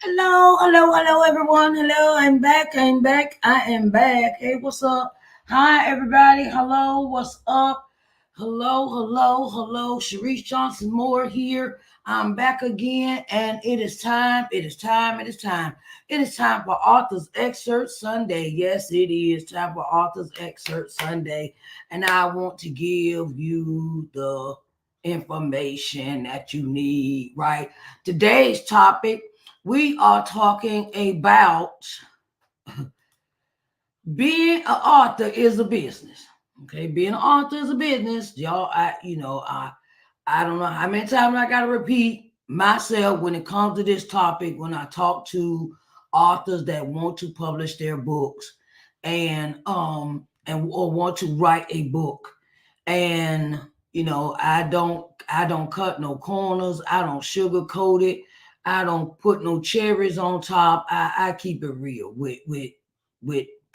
Hello, everyone. Hello, I'm back. I am back. Hey, what's up? Hi, everybody. Hello, what's up? Hello. Sharice Johnson Moore here. I'm back again, and it is time. It is time for Author's Excerpt Sunday. Yes, it is time for Author's Excerpt Sunday, and I want to give you the information that you need, right? Today's topic we are talking about being an author is a business. Okay, being an author is a business, y'all. I don't know how many times I gotta repeat myself when it comes to this topic when I talk to authors that want to publish their books and or want to write a book. And I don't cut no corners, I don't sugarcoat it, I don't put no cherries on top. I keep it real with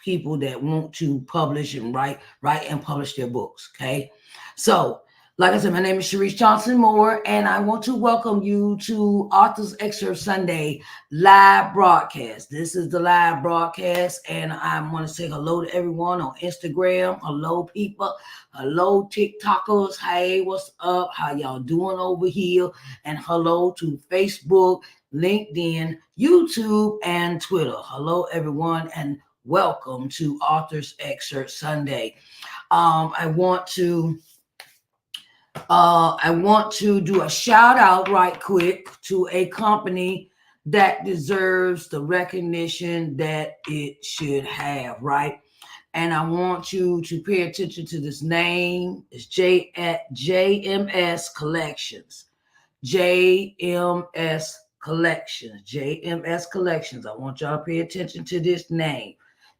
people that want to publish and write and publish their books. Okay. So like I said, my name is Sharice Johnson Moore, and I want to welcome you to Authors Excerpt Sunday live broadcast. This is the live broadcast, and I want to say hello to everyone on Instagram. Hello, people. Hello, TikTokers. Hey, what's up? How y'all doing over here? And hello to Facebook, LinkedIn, YouTube, and Twitter. Hello, everyone, and welcome to Authors Excerpt Sunday. I want to do a shout out right quick to a company that deserves the recognition that it should have, right? And I want you to pay attention to this name. It's JMS Collections. JMS Collections. JMS Collections. I want y'all to pay attention to this name.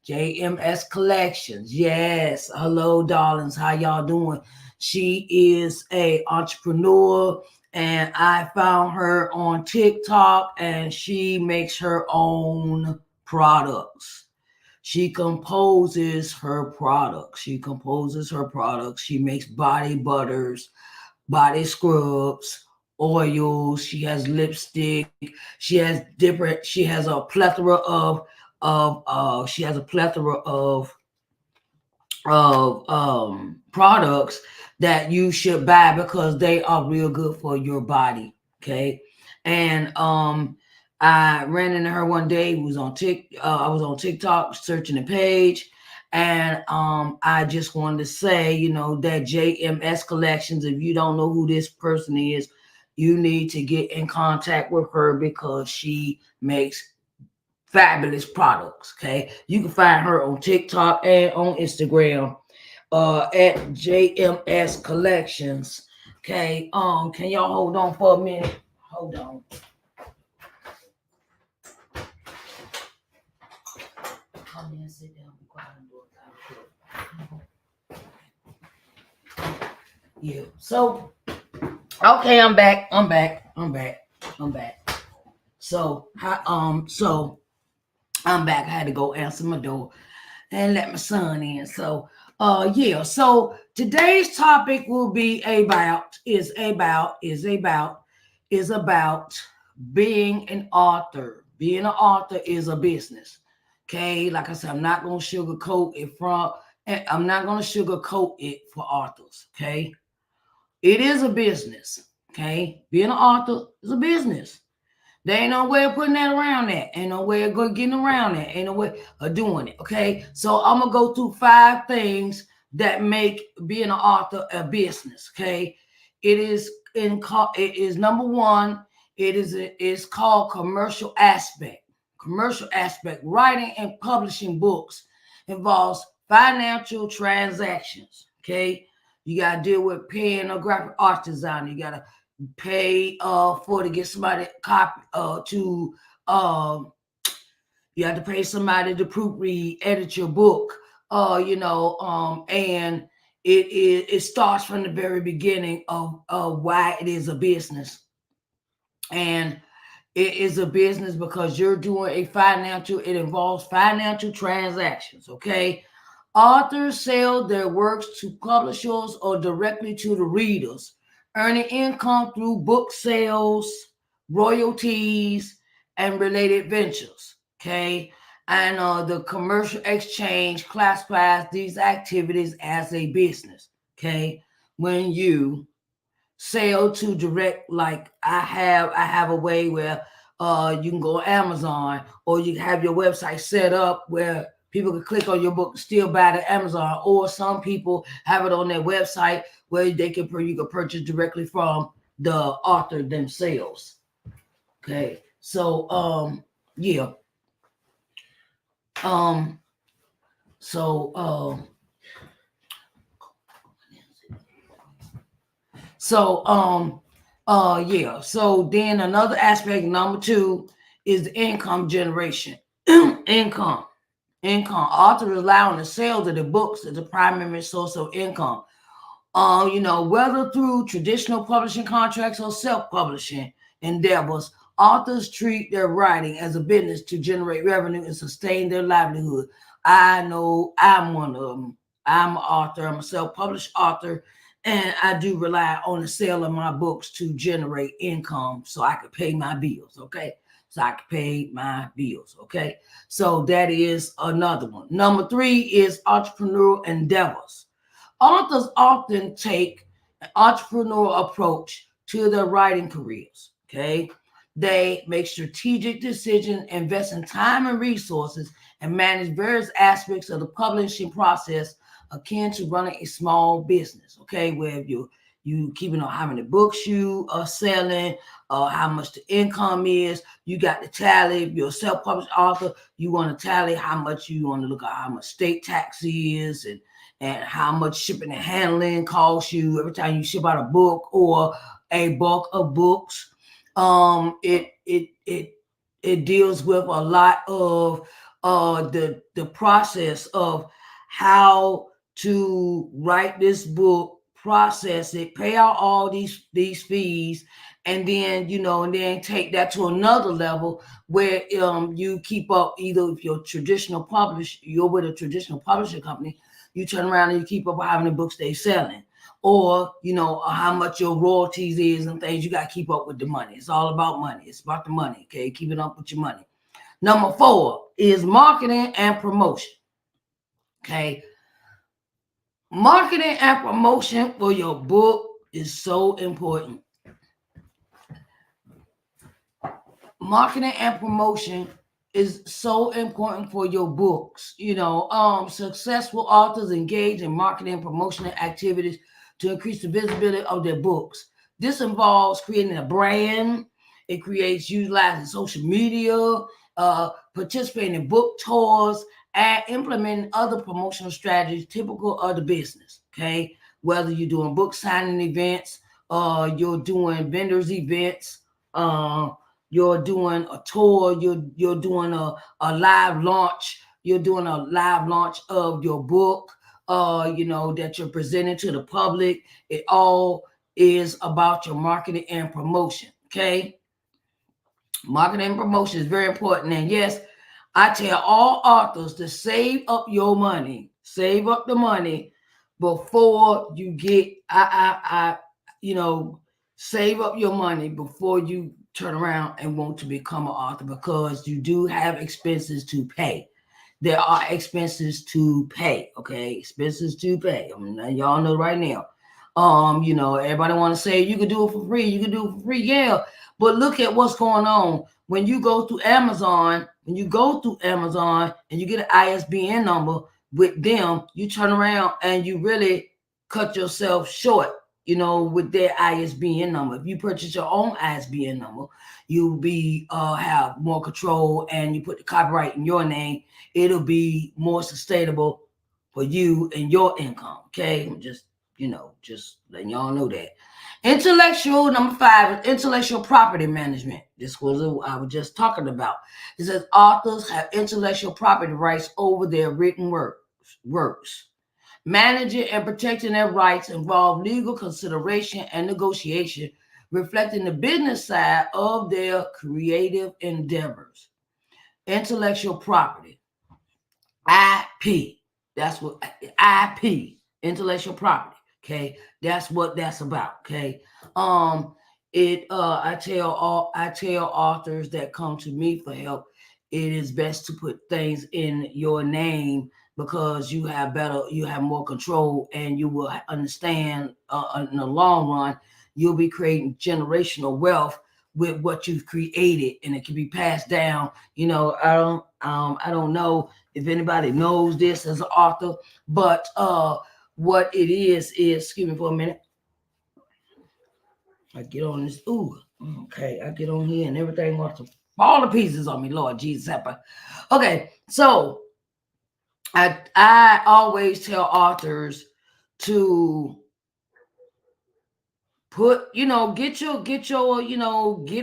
JMS Collections. Yes. Hello, darlings. How y'all doing? She is a entrepreneur, and I found her on TikTok, and she makes her own products. She composes her products. She makes body butters, body scrubs, oils. She has lipstick. She has a plethora of products that you should buy because they are real good for your body. Okay. And I ran into her one day. I was on TikTok searching the page, and I just wanted to say, that JMS Collections. If you don't know who this person is, you need to get in contact with her because she makes fabulous products. Okay, you can find her on TikTok and on Instagram at JMS Collections. Okay, can y'all hold on for a minute? Hold on. Come in, sit down, be quiet, and do it. Yeah. So, okay, I'm back. So, I'm back. I had to go answer my door and let my son in. So, yeah. So today's topic will be about being an author. Being an author is a business. Okay, like I said, I'm not gonna sugarcoat it for authors. Okay, it is a business. Okay, being an author is a business. There ain't no way of putting that around that. Ain't no way of getting around that. Ain't no way of doing it. Okay. So I'm gonna go through 5 things that make being an author a business. Okay. It is number 1. It's called commercial aspect. Commercial aspect. Writing and publishing books involves financial transactions. Okay. You gotta deal with paying a graphic art designer. You gotta pay for to get somebody copy to you have to pay somebody to proofread, edit your book, and it starts from the very beginning of why it is a business. And it is a business because you're doing it involves financial transactions. Okay. Authors sell their works to publishers or directly to the readers, earning income through book sales, royalties, and related ventures. Okay. And the commercial exchange classifies these activities as a business. Okay. When you sell to direct, like I have a way where you can go on Amazon, or you have your website set up where people can click on your book and still buy it at Amazon, or some people have it on their website where you can purchase directly from the author themselves. Okay, so yeah. Um so So yeah. So then another aspect, number two, is the income generation. income. Authors rely on the sales of the books as the primary source of income. Whether through traditional publishing contracts or self-publishing endeavors, authors treat their writing as a business to generate revenue and sustain their livelihood. I know I'm one of them. I'm an author. I'm a self-published author, and I do rely on the sale of my books to generate income so I could pay my bills. Okay. So I could pay my bills. Okay. So that is another one. Number three is entrepreneurial endeavors. Authors often take an entrepreneurial approach to their writing careers. Okay. They make strategic decisions, invest in time and resources, and manage various aspects of the publishing process akin to running a small business. Okay, where you keeping on how many books you are selling, how much the income is. You got to tally. If you're a self-published author, you want to tally how much you want to look at how much state tax is, and how much shipping and handling costs you every time you ship out a book or a bulk of books. It deals with a lot of the process of how to write this book, process it, pay out all these fees, and then and then take that to another level where you keep up. Either if you're with a traditional publishing company, you turn around and you keep up with how many books they're selling, or how much your royalties is and things. You got to keep up with the money. It's all about money. It's about the money. Okay, keeping up with your money. Number four is marketing and promotion. Okay, marketing and promotion for your book is so important. Marketing and promotion is so important for your books. Successful authors engage in marketing and promotional activities to increase the visibility of their books. This involves creating a brand. It creates utilizing social media, participating in book tours, and implementing other promotional strategies typical of the business. Okay, whether you're doing book signing events, you're doing vendors events, you're doing a tour, you're doing a live launch, you're doing a live launch of your book, that you're presenting to the public. It all is about your marketing and promotion. Okay. Marketing and promotion is very important. And yes, I tell all authors to save up your money, save up the money before you get, save up your money before you turn around and want to become an author, because you do have expenses to pay. There are expenses to pay. Okay, expenses to pay. Y'all know right now. Everybody want to say you can do it for free. You can do it for free. Yeah, but look at what's going on when you go through Amazon. When you go through Amazon and you get an ISBN number with them, you turn around and you really cut yourself short. With their ISBN number. If you purchase your own ISBN number, you'll be have more control, and you put the copyright in your name. It'll be more sustainable for you and your income. Okay, I'm just letting y'all know that. Number five is intellectual property management. This was I was just talking about. It says authors have intellectual property rights over their written works. Managing and protecting their rights involve legal consideration and negotiation, reflecting the business side of their creative endeavors. Intellectual property, IP. That's what IP, intellectual property. Okay, that's what that's about. Okay, I tell authors that come to me for help, it is best to put things in your name because you have more control, and you will understand in the long run, you'll be creating generational wealth with what you've created, and it can be passed down. I don't know if anybody knows this as an author, but what it is, excuse me for a minute. I get on this. Ooh, okay. I get on here and everything wants to fall to pieces on me, Lord Jesus. Help me. Okay, so I always tell authors to put, get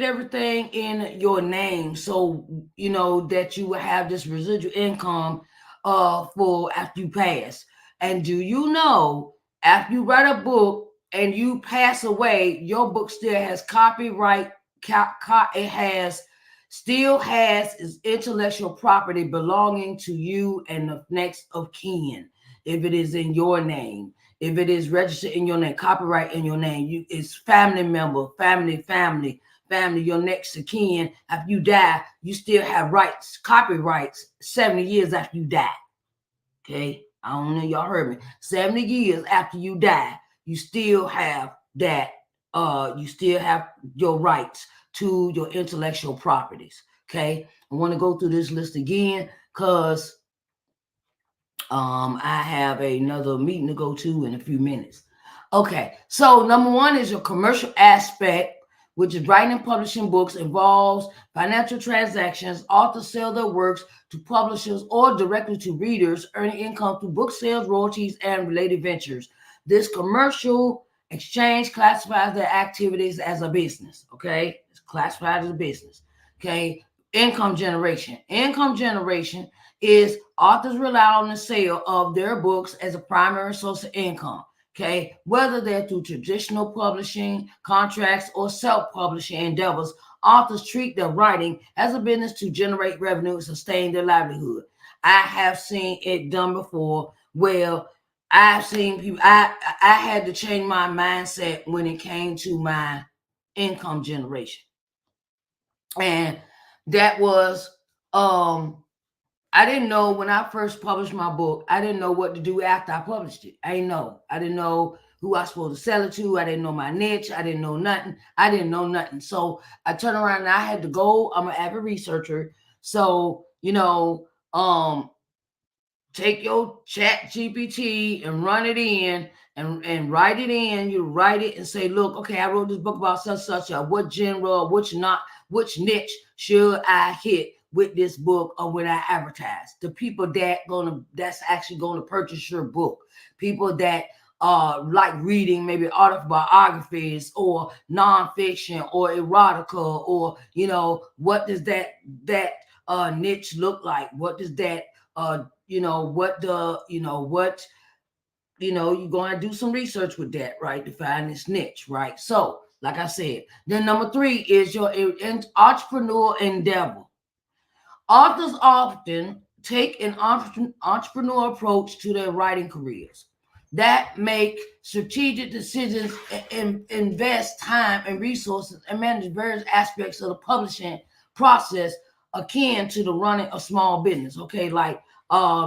everything in your name, so that you will have this residual income for after you pass. And do you know, after you write a book and you pass away, your book still has copyright. It has still has its intellectual property belonging to you and the next of kin, if it is in your name, if it is registered in your name, copyright in your name. It's family member, family, your next of kin. After you die, you still have rights, copyrights 70 years after you die. Okay, I don't know, y'all heard me. 70 years after you die, you still have that. You still have your rights to your intellectual properties. Okay, I want to go through this list again because I have another meeting to go to in a few minutes. Okay, so number one is your commercial aspect, which is writing and publishing books, involves financial transactions. Authors sell their works to publishers or directly to readers, earning income through book sales, royalties, and related ventures. This commercial exchange classifies their activities as a business. Okay, it's classified as a business. Okay, income generation. Income generation is authors rely on the sale of their books as a primary source of income. Okay, whether they're through traditional publishing contracts or self-publishing endeavors, authors treat their writing as a business to generate revenue and sustain their livelihood. I have seen it done before. Well, I've seen people. I had to change my mindset when it came to my income generation, and that was I didn't know when I first published my book, I didn't know what to do after I published it. I didn't know. I didn't know who I was supposed to sell it to. I didn't know my niche. I didn't know nothing. I didn't know nothing. So I turned around and I had to go. I'm an avid researcher. So, take your chat GPT and run it in and write it in. You write it and say, look, okay, I wrote this book about such. What genre, which niche should I hit with this book, or when I advertise? The people that's actually gonna purchase your book. People that like reading maybe autobiographies or nonfiction or erotica, or what does that niche look like? What does that you're going to do some research with that, right, to find this niche, right? So like I said, then number three is your entrepreneur endeavor. Authors often take an entrepreneur approach to their writing careers that make strategic decisions and invest time and resources and manage various aspects of the publishing process akin to the running a small business. Okay, like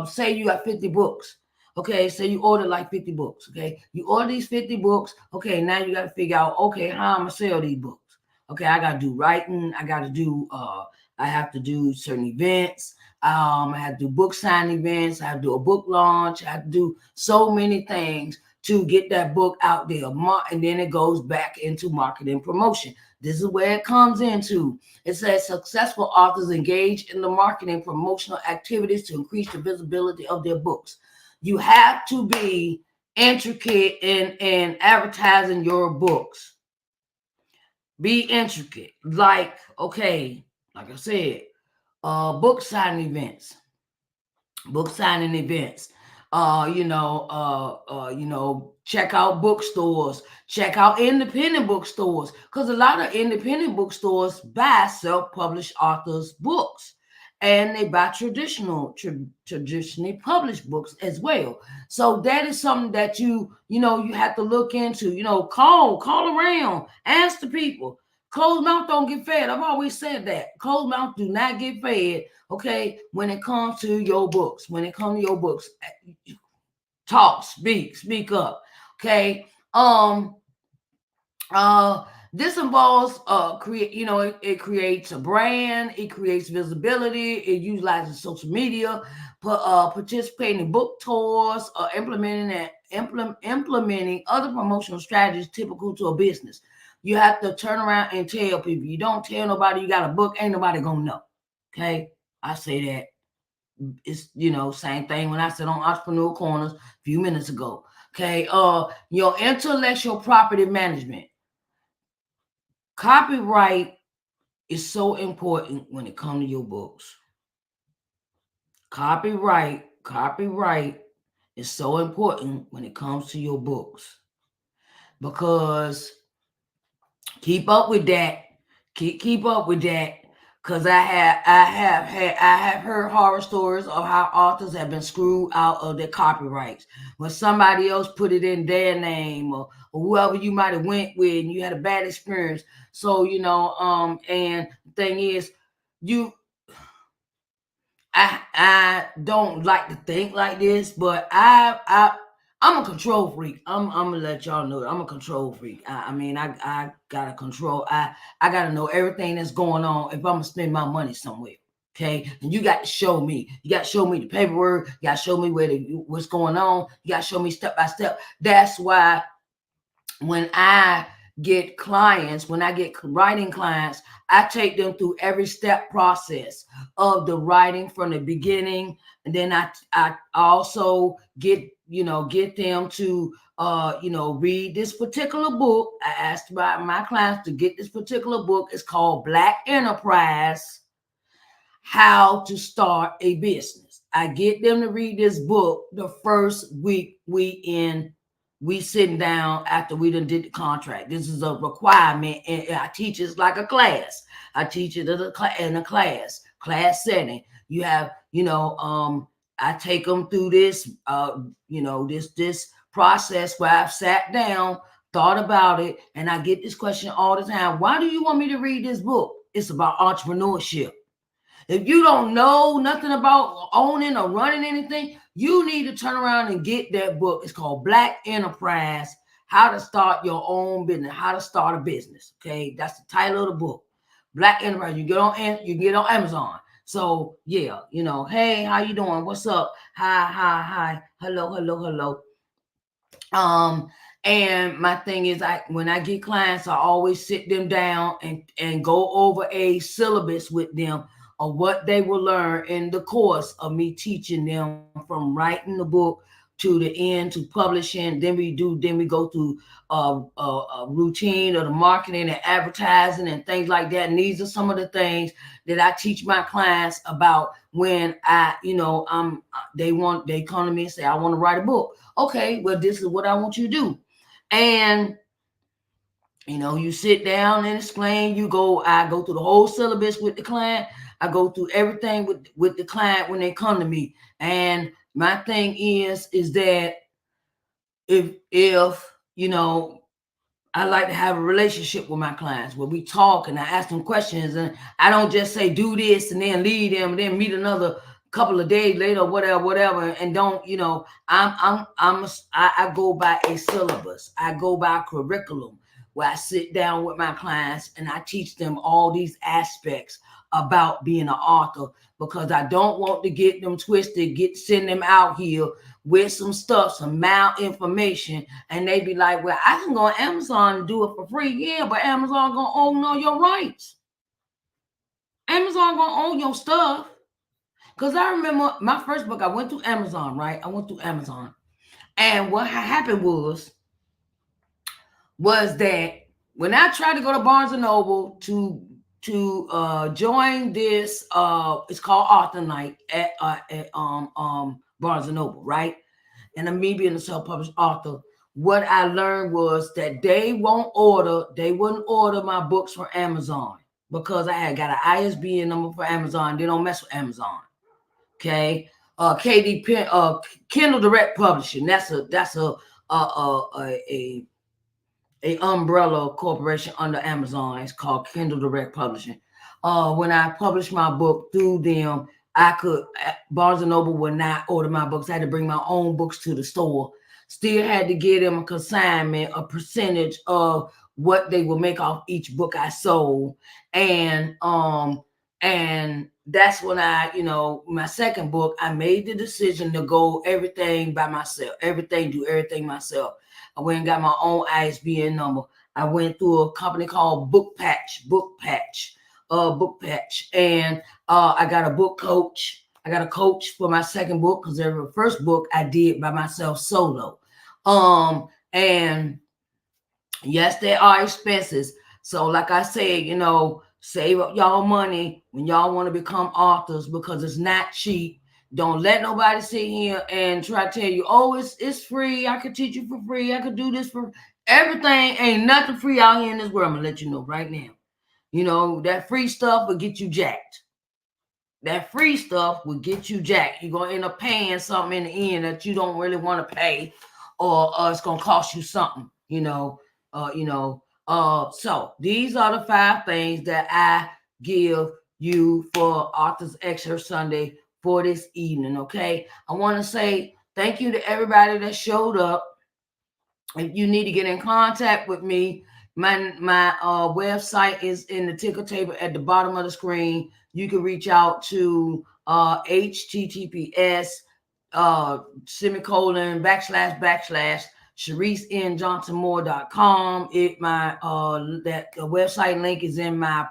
say you got 50 books. Okay, so you order like 50 books. Okay, you order these 50 books. Okay, now you got to figure out, okay, how I'm gonna sell these books. Okay, I gotta do writing. I have to do certain events. I have to do book signing events. I have to do a book launch. I have to do so many things to get that book out there. And then it goes back into marketing promotion. This is where it comes into. It says successful authors engage in the marketing promotional activities to increase the visibility of their books. You have to be intricate in advertising your books. Be intricate. Like I said, book signing events. Check out bookstores, check out independent bookstores, because a lot of independent bookstores buy self-published authors' books. and they buy traditionally published books as well. So that is something that you have to look into. Call around, ask the people. Closed mouth don't get fed. I've always said that. Closed mouth do not get fed. Okay, when it comes to your books, talk, speak up. Okay. Uh, this involves create. It creates a brand. It creates visibility. It utilizes social media, participating in book tours, implementing other promotional strategies typical to a business. You have to turn around and tell people. You don't tell nobody you got a book, ain't nobody gonna know. Okay, I say that. It's same thing when I said on Entrepreneur Corners a few minutes ago. Okay, your intellectual property management. Copyright is so important when it comes to your books. Copyright is so important when it comes to your books, because keep up with that. Keep up with that. Because I have heard horror stories of how authors have been screwed out of their copyrights when somebody else put it in their name, or whoever you might have went with, and you had a bad experience. So and the thing is, you I don't like to think like this, but I'm a control freak. I'm gonna let y'all know that I'm a control freak. I gotta control. I gotta know everything that's going on if I'm gonna spend my money somewhere. Okay, and you got to show me. You got to show me the paperwork. You got to show me what's going on. You got to show me step by step. That's why when I get clients, when I get writing clients, I take them through every step process of the writing from the beginning. And then I also get them to read this particular book. I asked my clients to get this particular book. It's called Black Enterprise: How to Start a Business. I get them to read this book the first week we sitting down after we done did the contract. This is a requirement, and I teach it like a class. I teach it in a class setting. You have, I take them through this, this process where I've sat down, thought about it, and I get this question all the time: why do you want me to read this book? It's about entrepreneurship. If you don't know nothing about owning or running anything, you need to turn around and get that book. It's called Black Enterprise: How to Start Your Own Business, How to Start a Business. Okay, that's the title of the book. Black Enterprise. You can get on Amazon. So yeah, hey, how you doing? What's up? Hi. Hello. And my thing is, when I get clients, I always sit them down and go over a syllabus with them of what they will learn in the course of me teaching them from writing the book to the end to publishing. Then we go through a routine of the marketing and advertising and things like that. And these are some of the things that I teach my clients about when they come to me and say, I want to write a book. Okay, well, this is what I want you to do. And you sit down and explain. I go through the whole syllabus with the client. I go through everything with the client when they come to me. And my thing is that if I like to have a relationship with my clients where we talk and I ask them questions, and I don't just say do this and then leave them and then meet another couple of days later, whatever, and don't, I go by a syllabus. I go by a curriculum where I sit down with my clients and I teach them all these aspects about being an author, because I don't want to get them twisted, send them out here with some stuff, some malinformation, and they be like, well, I can go on Amazon and do it for free. Yeah, but Amazon gonna own all your rights. Amazon gonna own your stuff. Because I remember my first book, I went through Amazon, right? I went through Amazon. And what happened was that when I tried to go to Barnes and Noble to join this, it's called Author Night at Barnes and Noble, right? And me being a self-published author, what I learned was that they wouldn't order my books from Amazon. because I had got an ISBN number for Amazon. They don't mess with Amazon. Okay. KD Kindle Direct Publishing. That's a umbrella corporation under Amazon. It's called Kindle Direct Publishing. When I published my book through them, I could Barnes and Noble would not order my books. I had to bring my own books to the store. Still had to give them a consignment, a percentage of what they would make off each book I sold. And that's when my second book, I made the decision to go everything by myself, do everything myself. I went and got my own ISBN number. I went through a company called Book Patch, and I got a book coach. I got a coach for my second book because the first book I did by myself solo. And yes, there are expenses. So, like I said, save up y'all money when y'all want to become authors because it's not cheap. Don't let nobody sit here and try to tell you, oh, it's free. I could teach you for free. I could do this for everything. Ain't nothing free out here in this world. I'm gonna let you know right now. That free stuff will get you jacked. That free stuff will get you jacked. You're gonna end up paying something in the end that you don't really want to pay, or it's gonna cost you something. So these are the 5 things that I give you for Author's Excerpt Sunday for this evening. Okay, I want to say thank you to everybody that showed up. If you need to get in contact with me, my website is in the ticker table at the bottom of the screen. You can reach out to https semicolon / ShariceNJohnsonMoore.com. That website link is in my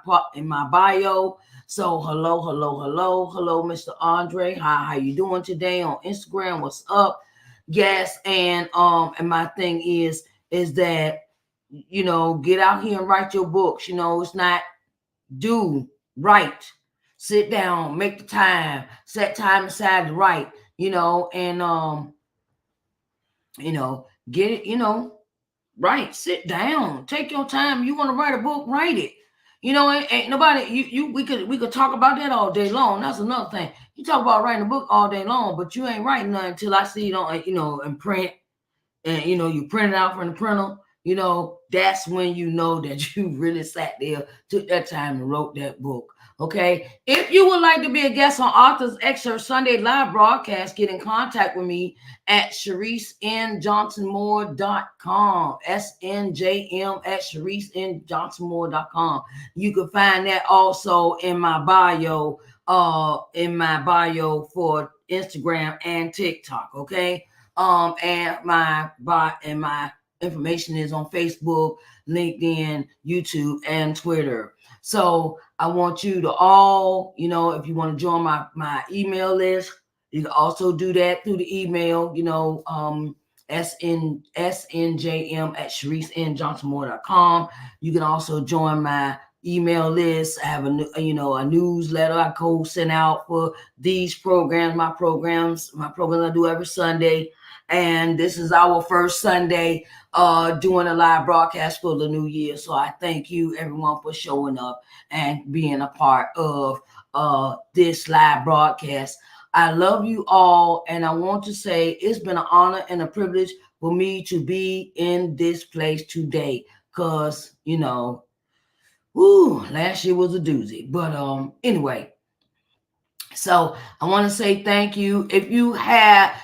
bio. So hello, Mr. Andre. How you doing today on Instagram? What's up? Yes, and my thing is that get out here and write your books. It's not write, sit down, make the time, set time aside to write. And get it. Write, sit down, take your time. You want to write a book, write it. Ain't nobody. We could talk about that all day long. That's another thing. You talk about writing a book all day long, but you ain't writing nothing until I see it on in print, and you print it out from the printer. That's when you know that you really sat there, took that time and wrote that book. Okay. If you would like to be a guest on Author's Excerpt Sunday live broadcast, get in contact with me at ShariceNJohnsonMoore.com. SNJM at ShariceNJohnsonMoore.com. You can find that also in my bio, for Instagram and TikTok. Okay. And my information is on Facebook, LinkedIn, YouTube, and Twitter. So I want you to all, if you want to join my email list, you can also do that through the email, SNJM at ShariceNJohnsonMoore.com. You can also join my email list. I have a newsletter I go send out for these programs, my programs I do every Sunday. And this is our first Sunday doing a live broadcast for the new year. So I thank you everyone for showing up and being a part of this live broadcast. I love you all, and I want to say it's been an honor and a privilege for me to be in this place today, because last year was a doozy. But anyway, so I want to say thank you. If you have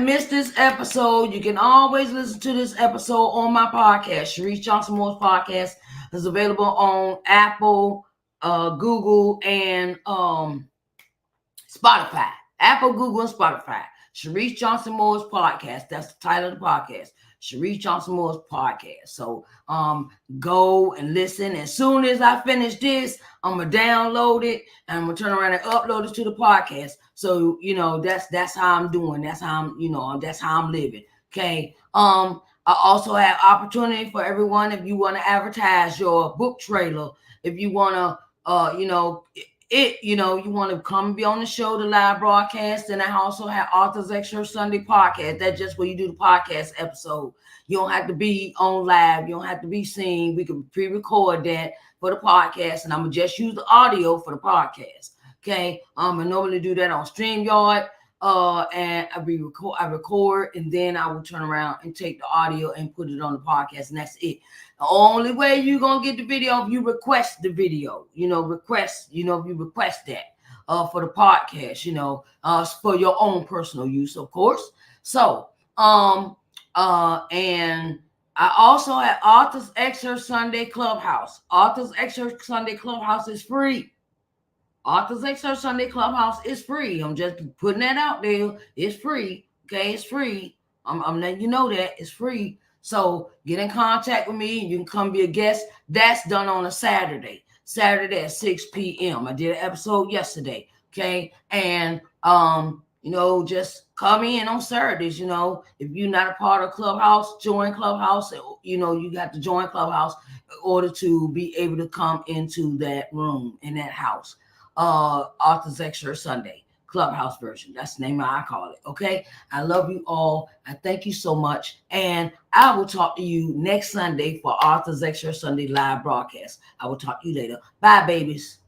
missed this episode, you can always listen to this episode on my podcast. Sharice Johnson Moore's podcast is available on Apple, Google, and Spotify. Apple, Google, and Spotify. Sharice Johnson Moore's podcast. That's the title of the podcast. Sharice Johnson Moore's podcast. So go and listen. As soon as I finish this, I'm gonna download it and I'm gonna turn around and upload it to the podcast. So that's how I'm doing. That's how I'm living. Okay. I also have opportunity for everyone. If you want to advertise your book trailer, if you want to you know, you want to come be on the show, the live broadcast, and I also have Authors Excerpt Sunday podcast. That's just where you do the podcast episode. You don't have to be on live. You don't have to be seen. We can pre-record that for the podcast, and I'm gonna just use the audio for the podcast. Okay. I normally do that on StreamYard. And I record, and then I will turn around and take the audio and put it on the podcast, and that's it. The only way you're gonna get the video if you request the video, you request that for the podcast, for your own personal use, of course. So and I also have Authors Excerpt Sunday Clubhouse. Authors Excerpt Sunday Clubhouse is free. Authors Excerpt Sunday Clubhouse is free. I'm just putting that out there. It's free. Okay, it's free. I'm letting you know that it's free. So get in contact with me. You can come be a guest. That's done on a Saturday at 6 p.m. I did an episode yesterday. Okay. And just come in on Saturdays. If you're not a part of Clubhouse, join Clubhouse. You got to join Clubhouse in order to be able to come into that room in that house. Authors Extra Sunday Clubhouse version. That's the name I call it. Okay. I love you all. I thank you so much. And I will talk to you next Sunday for Authors Extra Sunday live broadcast. I will talk to you later. Bye, babies.